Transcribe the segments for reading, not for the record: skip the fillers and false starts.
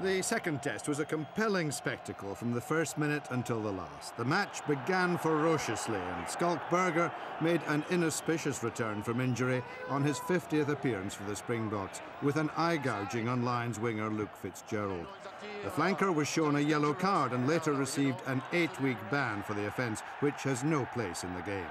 The second test was a compelling spectacle from the first minute until the last. The match began ferociously and Schalk Burger made an inauspicious return from injury on his 50th appearance for the Springboks, with an eye-gouging on Lions winger Luke Fitzgerald. The flanker was shown a yellow card and later received an 8-week ban for the offence, which has no place in the game.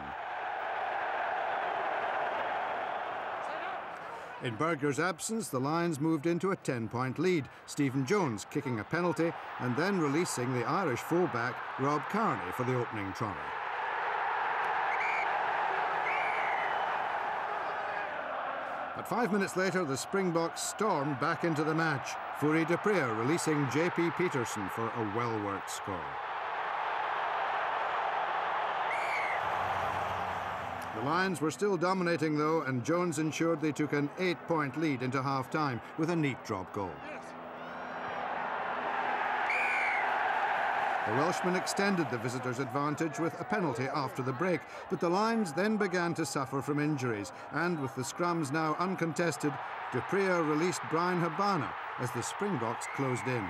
In Burger's absence, the Lions moved into a 10-point lead, Stephen Jones kicking a penalty and then releasing the Irish fullback Rob Kearney for the opening try. But 5 minutes later, the Springboks stormed back into the match, Fourie du Preez releasing J.P. Peterson for a well-worked score. The Lions were still dominating though, and Jones ensured they took an 8-point lead into half-time with a neat drop goal. The Welshman extended the visitors' advantage with a penalty after the break, but the Lions then began to suffer from injuries, and with the scrums now uncontested, du Preez released Brian Habana as the Springboks closed in.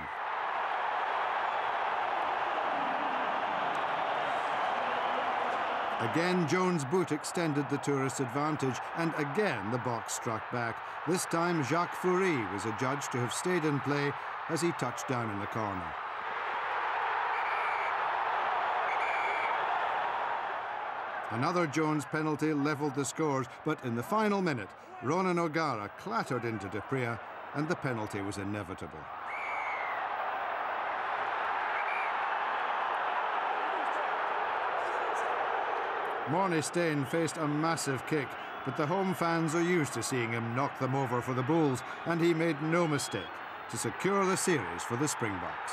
Again, Jones' boot extended the tourists' advantage, and again the Boks struck back. This time, Jacques Fourie was adjudged to have stayed in play as he touched down in the corner. Another Jones penalty levelled the scores, but in the final minute, Ronan O'Gara clattered into du Preez, and the penalty was inevitable. Morné Steyn faced a massive kick, but the home fans are used to seeing him knock them over for the Bulls, and he made no mistake to secure the series for the Springboks.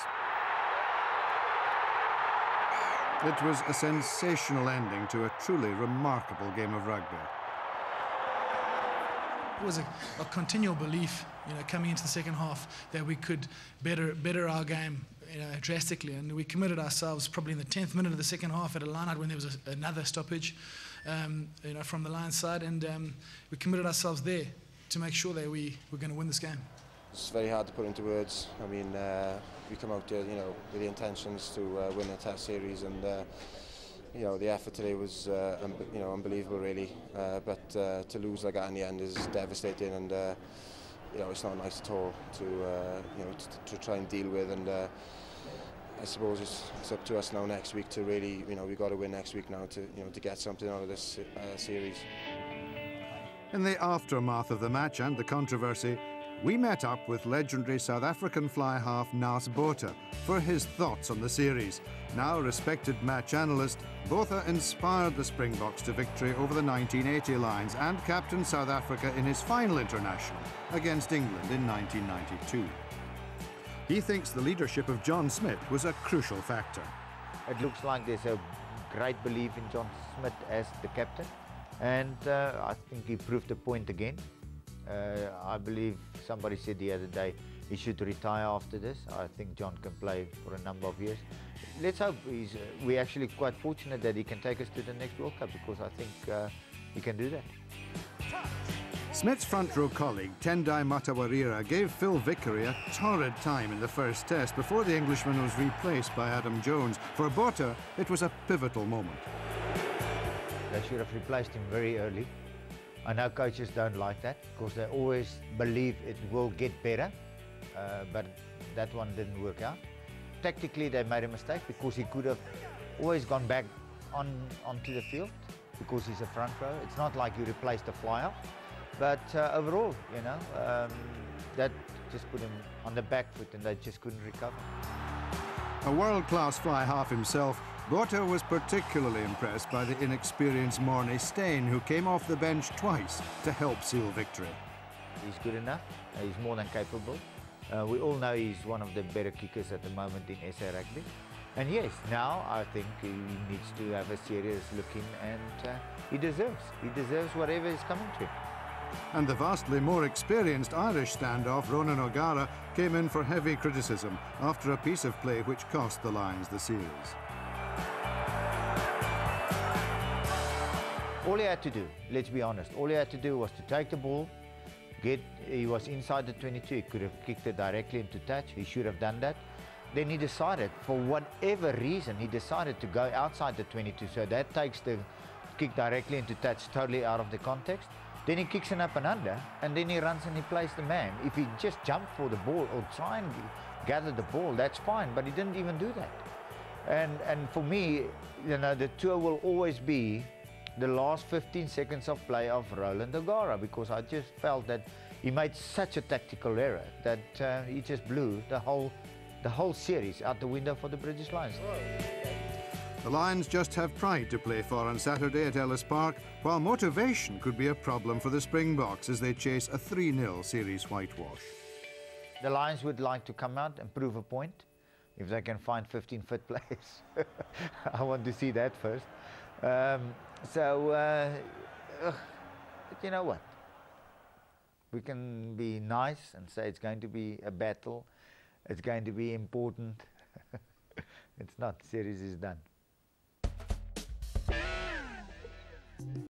It was a sensational ending to a truly remarkable game of rugby. It was a continual belief, coming into the second half that we could better our game, drastically, and we committed ourselves probably in the 10th minute of the second half at a line-out when there was another stoppage, from the Lions side, and we committed ourselves there to make sure that we were going to win this game. It's very hard to put into words. I mean, we come out there, with the intentions to win a test series, and the effort today was, unbelievable, really. But to lose like that in the end is devastating, and it's not nice at all to try and deal with. And I suppose it's up to us now next week to really, we've got to win next week now to get something out of this series. In the aftermath of the match and the controversy, we met up with legendary South African fly half Naas Botha for his thoughts on the series. Now respected match analyst, Botha inspired the Springboks to victory over the 1980 Lions and captained South Africa in his final international against England in 1992. He thinks the leadership of John Smith was a crucial factor. It looks like there's a great belief in John Smith as the captain, and I think he proved the point again. I believe somebody said the other day he should retire after this. I think John can play for a number of years. Let's hope we're actually quite fortunate that he can take us to the next World Cup, because I think he can do that. Smith's front row colleague Tendai Matawarira gave Phil Vickery a torrid time in the first test before the Englishman was replaced by Adam Jones. For Botha, it was a pivotal moment. They should have replaced him very early. I know coaches don't like that because they always believe it will get better, but that one didn't work out. Tactically, they made a mistake because he could have always gone back onto the field because he's a front row. It's not like you replaced the flyer, but overall, that just put him on the back foot and they just couldn't recover. A world-class fly half himself, Botha was particularly impressed by the inexperienced Morné Steyn, who came off the bench twice to help seal victory. He's good enough. He's more than capable. We all know he's one of the better kickers at the moment in SA Rugby. And yes, now I think he needs to have a serious look in, and he deserves whatever is coming to him. And the vastly more experienced Irish standoff, Ronan O'Gara, came in for heavy criticism after a piece of play which cost the Lions the series. All he had to do, let's be honest, all he had to do was to take the ball, He was inside the 22, he could have kicked it directly into touch, he should have done that. Then he decided, for whatever reason, he decided to go outside the 22, so that takes the kick directly into touch totally out of the context. Then he kicks an up and under, and then he runs and he plays the man. If he just jumped for the ball or try and gather the ball, that's fine, but he didn't even do that. And for me, you know, the tour will always be the last 15 seconds of play of Roland O'Gara, because I just felt that he made such a tactical error that he just blew the whole series out the window for the British Lions. The Lions just have pride to play for on Saturday at Ellis Park, while motivation could be a problem for the Springboks as they chase a 3-0 series whitewash. The Lions would like to come out and prove a point if they can find 15 fit players. I want to see that first. But you know what? We can be nice and say it's going to be a battle, it's going to be important. It's not, series is done.